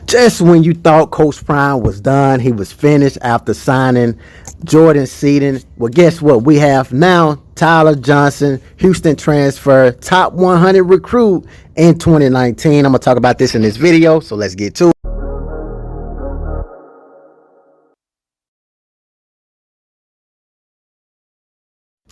Just when you thought Coach Prime was done, he was finished after signing Jordan Seaton. Well, guess what? We have now Tyler Johnson, Houston transfer, top 100 recruit in 2019. I'm going to talk about this in this video, so let's get to it.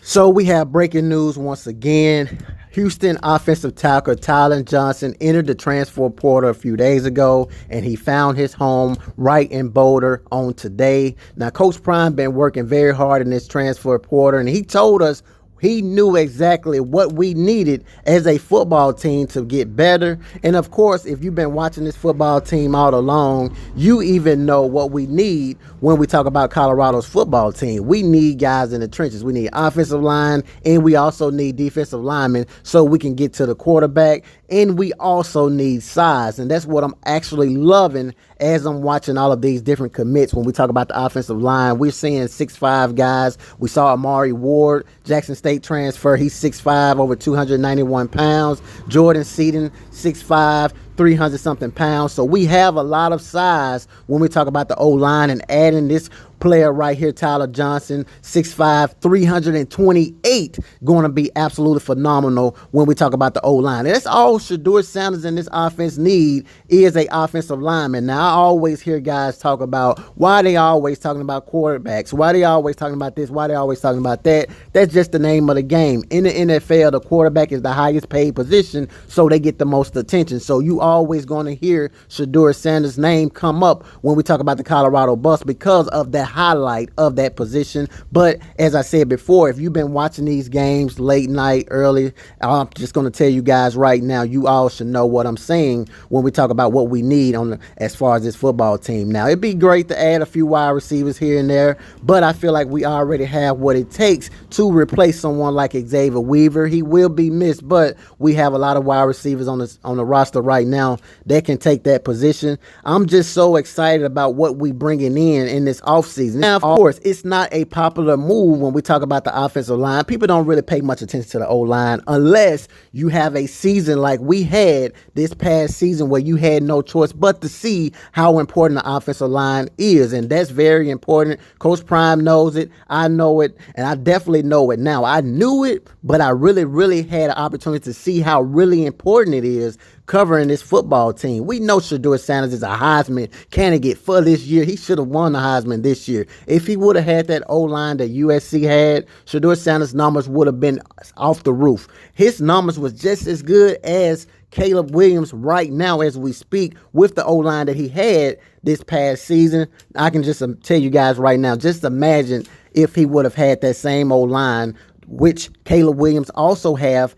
So we have breaking news once again. Houston offensive tackle Tyler Johnson entered the transfer portal a few days ago, and he found his home right in Boulder on today. Now, Coach Prime been working very hard in this transfer portal, and he told us he knew exactly what we needed as a football team to get better. And of course, if you've been watching this football team all along, you even know what we need when we talk about Colorado's football team. We need guys in the trenches. We need offensive line, and we also need defensive linemen so we can get to the quarterback. And we also need size. And that's what I'm actually loving as I'm watching all of these different commits. When we talk about the offensive line, we're seeing 6'5" guys. We saw Amari Ward, Jackson State transfer. He's 6'5", over 291 pounds. Jordan Seaton, 6'5", 300 something pounds. So we have a lot of size when we talk about the O-line, and adding this player right here, Tyler Johnson, 6'5", 328, going to be absolutely phenomenal when we talk about the O-line. And that's all Shedeur Sanders and this offense need is a offensive lineman. Now, I always hear guys talk about why they always talking about quarterbacks, why they always talking about this, why they always talking about that. That's just the name of the game. In the NFL, the quarterback is the highest paid position, so they get the most attention. So you always going to hear Shedeur Sanders' name come up when we talk about the Colorado Buffs because of that highlight of that position. But as I said before, if you've been watching these games late night, early, I'm just going to tell you guys right now, you all should know what I'm saying when we talk about what we need as far as this football team. Now, it'd be great to add a few wide receivers here and there, but I feel like we already have what it takes to replace someone like Xavier Weaver. He will be missed, but we have a lot of wide receivers on the roster right now that can take that position. I'm just so excited about what we bringing in this offseason. Now, of course, it's not a popular move when we talk about the offensive line. People don't really pay much attention to the O-line unless you have a season like we had this past season where you had no choice but to see how important the offensive line is, and that's very important. Coach Prime knows it. I know it, and I definitely know it now. I knew it, but I really had an opportunity to see how really important it is covering this football team. We know Shedeur Sanders is a Heisman candidate for this year. He should have won the Heisman this year. If he would have had that O-line that USC had, Shedeur Sanders' numbers would have been off the roof. His numbers was just as good as Caleb Williams right now as we speak with the O-line that he had this past season. I can just tell you guys right now, just imagine if he would have had that same O-line, which Caleb Williams also had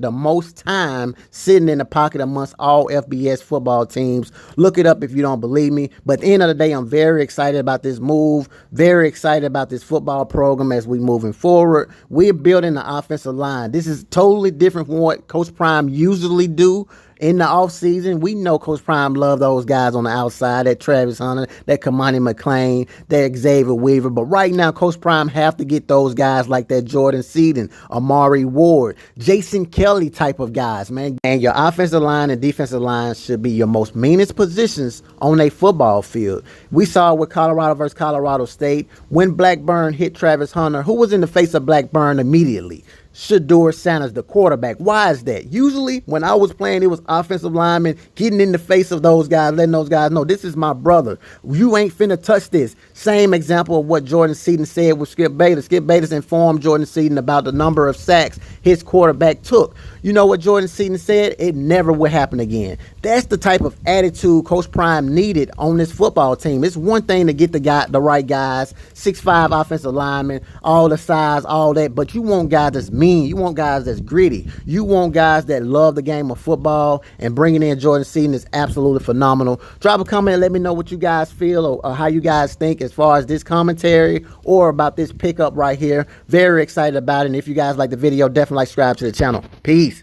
the most time sitting in the pocket amongst all FBS football teams. Look it up if you don't believe me. But at the end of the day, I'm very excited about this move, very excited about this football program as we moving forward. We're building the offensive line. This is totally different from what Coach Prime usually do. In the offseason, we know Coach Prime loved those guys on the outside, that Travis Hunter, that Kamani McLean, that Xavier Weaver. But right now, Coach Prime have to get those guys like that Jordan Seaton, Amari Ward, Jason Kelly type of guys, man. And your offensive line and defensive line should be your most meanest positions on a football field. We saw with Colorado versus Colorado State, when Blackburn hit Travis Hunter, who was in the face of Blackburn immediately? Shedeur Sanders, the quarterback. Why is that? Usually when I was playing, it was offensive linemen getting in the face of those guys, letting those guys know, this is my brother. You ain't finna touch this. Same example of what Jordan Seaton said with Skip Bayless. Skip Bayless informed Jordan Seaton about the number of sacks his quarterback took. You know what Jordan Seaton said? It never will happen again. That's the type of attitude Coach Prime needed on this football team. It's one thing to get the right guys, 6'5" offensive linemen, all the size, all that, but you want guys that's mean. You want guys that's gritty. You want guys that love the game of football, and bringing in Jordan Seaton is absolutely phenomenal. Drop a comment and let me know what you guys feel or how you guys think as far as this commentary or about this pickup right here. Very excited about it. And if you guys like the video, definitely subscribe to the channel. Peace.